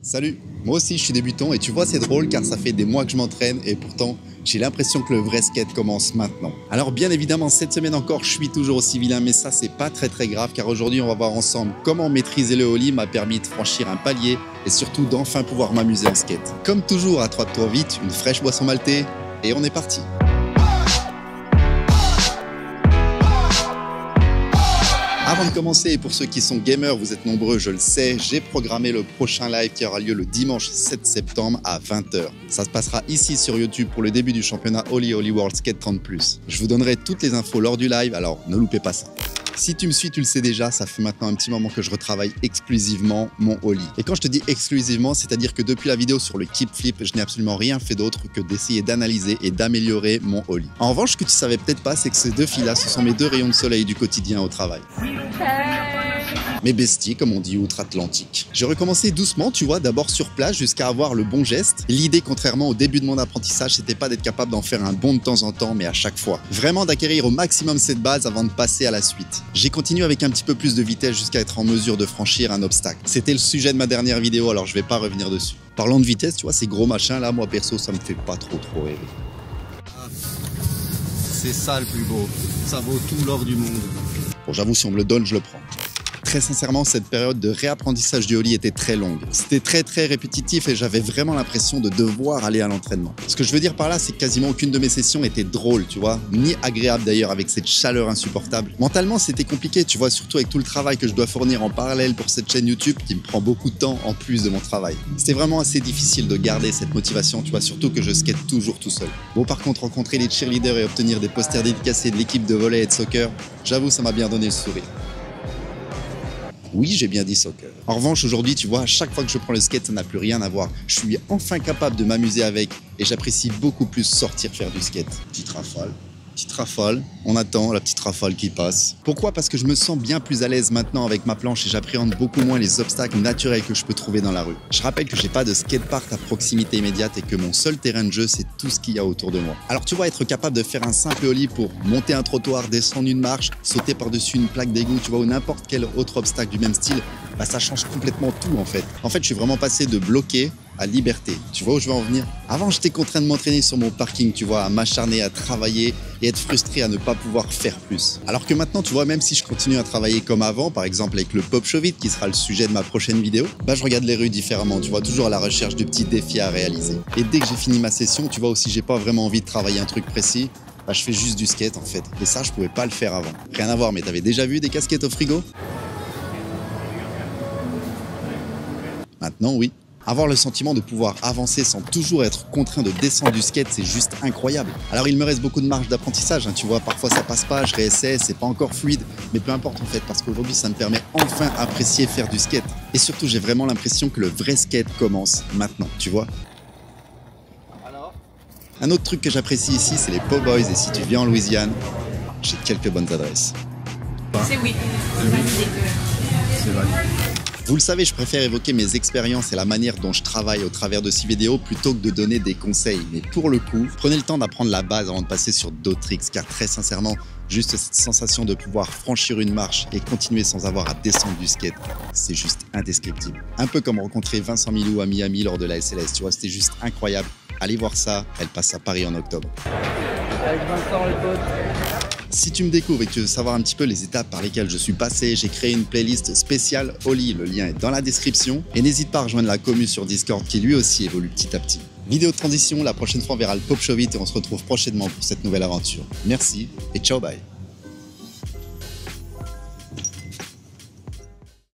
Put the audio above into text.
Salut, moi aussi je suis débutant et tu vois c'est drôle car ça fait des mois que je m'entraîne et pourtant j'ai l'impression que le vrai skate commence maintenant. Alors bien évidemment cette semaine encore je suis toujours aussi vilain mais ça c'est pas très grave car aujourd'hui on va voir ensemble comment maîtriser le ollie m'a permis de franchir un palier et surtout d'enfin pouvoir m'amuser en skate. Comme toujours à 3 tours vite, une fraîche boisson maltée et on est parti. Avant de commencer, et pour ceux qui sont gamers, vous êtes nombreux, je le sais, j'ai programmé le prochain live qui aura lieu le dimanche 7 septembre à 20 h. Ça se passera ici sur YouTube pour le début du championnat Ollie World Skate 30+. Je vous donnerai toutes les infos lors du live, alors ne loupez pas ça. Si tu me suis, tu le sais déjà, ça fait maintenant un petit moment que je retravaille exclusivement mon ollie. Et quand je te dis exclusivement, c'est-à-dire que depuis la vidéo sur le kickflip, je n'ai absolument rien fait d'autre que d'essayer d'analyser et d'améliorer mon ollie. En revanche, ce que tu savais peut-être pas, c'est que ces deux filles-là, ce sont mes deux rayons de soleil du quotidien au travail. Mes besties, comme on dit outre-Atlantique. J'ai recommencé doucement, tu vois, d'abord sur place jusqu'à avoir le bon geste. L'idée, contrairement au début de mon apprentissage, c'était pas d'être capable d'en faire un bon de temps en temps, mais à chaque fois. Vraiment d'acquérir au maximum cette base avant de passer à la suite. J'ai continué avec un petit peu plus de vitesse jusqu'à être en mesure de franchir un obstacle. C'était le sujet de ma dernière vidéo, alors je vais pas revenir dessus. Parlant de vitesse, tu vois, ces gros machins là, moi perso, ça me fait pas trop rêver. C'est ça le plus beau. Ça vaut tout l'or du monde. Bon, j'avoue, si on me le donne, je le prends. Très sincèrement, cette période de réapprentissage du ollie était très longue. C'était très répétitif et j'avais vraiment l'impression de devoir aller à l'entraînement. Ce que je veux dire par là, c'est que quasiment aucune de mes sessions était drôle, tu vois, ni agréable d'ailleurs avec cette chaleur insupportable. Mentalement, c'était compliqué, tu vois, surtout avec tout le travail que je dois fournir en parallèle pour cette chaîne YouTube qui me prend beaucoup de temps en plus de mon travail. C'était vraiment assez difficile de garder cette motivation, tu vois, surtout que je skate toujours tout seul. Bon, par contre, rencontrer les cheerleaders et obtenir des posters dédicacés de l'équipe de volley et de soccer, j'avoue, ça m'a bien donné le sourire. Oui, j'ai bien dit soccer. En revanche, aujourd'hui, tu vois, à chaque fois que je prends le skate, ça n'a plus rien à voir. Je suis enfin capable de m'amuser avec et j'apprécie beaucoup plus sortir faire du skate. Petite rafale, on attend la petite rafale qui passe. Pourquoi? Parce que je me sens bien plus à l'aise maintenant avec ma planche et j'appréhende beaucoup moins les obstacles naturels que je peux trouver dans la rue. Je rappelle que j'ai pas de skatepark à proximité immédiate et que mon seul terrain de jeu, c'est tout ce qu'il y a autour de moi. Alors tu vois, être capable de faire un simple ollie pour monter un trottoir, descendre une marche, sauter par-dessus une plaque d'égout, tu vois, ou n'importe quel autre obstacle du même style, bah ça change complètement tout en fait. En fait, je suis vraiment passé de bloqué à liberté. Tu vois où je veux en venir? Avant, j'étais contraint de m'entraîner sur mon parking, tu vois, à m'acharner, à travailler et être frustré à ne pas pouvoir faire plus. Alors que maintenant, tu vois, même si je continue à travailler comme avant, par exemple avec le pop show vite, qui sera le sujet de ma prochaine vidéo, bah je regarde les rues différemment, tu vois, toujours à la recherche de petits défis à réaliser. Et dès que j'ai fini ma session, tu vois, aussi j'ai pas vraiment envie de travailler un truc précis, bah je fais juste du skate en fait. Et ça, je pouvais pas le faire avant. Rien à voir, mais t'avais déjà vu des casquettes au frigo? Maintenant, oui. Avoir le sentiment de pouvoir avancer sans toujours être contraint de descendre du skate, c'est juste incroyable. Alors il me reste beaucoup de marge d'apprentissage, hein, tu vois, parfois ça passe pas, je réessaie, c'est pas encore fluide, mais peu importe en fait, parce qu'aujourd'hui ça me permet enfin d'apprécier faire du skate. Et surtout j'ai vraiment l'impression que le vrai skate commence maintenant, tu vois. Un autre truc que j'apprécie ici, c'est les po' boys, et si tu viens en Louisiane, j'ai quelques bonnes adresses. C'est oui. C'est validé. Vous le savez, je préfère évoquer mes expériences et la manière dont je travaille au travers de ces vidéos plutôt que de donner des conseils. Mais pour le coup, prenez le temps d'apprendre la base avant de passer sur d'autres tricks, car très sincèrement, juste cette sensation de pouvoir franchir une marche et continuer sans avoir à descendre du skate, c'est juste indescriptible. Un peu comme rencontrer Vincent Milou à Miami lors de la SLS, tu vois, c'était juste incroyable. Allez voir ça, elle passe à Paris en octobre. Avec Vincent, le pote. Si tu me découvres et que tu veux savoir un petit peu les étapes par lesquelles je suis passé, j'ai créé une playlist spéciale Ollie, le lien est dans la description. Et n'hésite pas à rejoindre la commu sur Discord qui lui aussi évolue petit à petit. Vidéo de transition, la prochaine fois on verra le pop show vite et on se retrouve prochainement pour cette nouvelle aventure. Merci et ciao bye.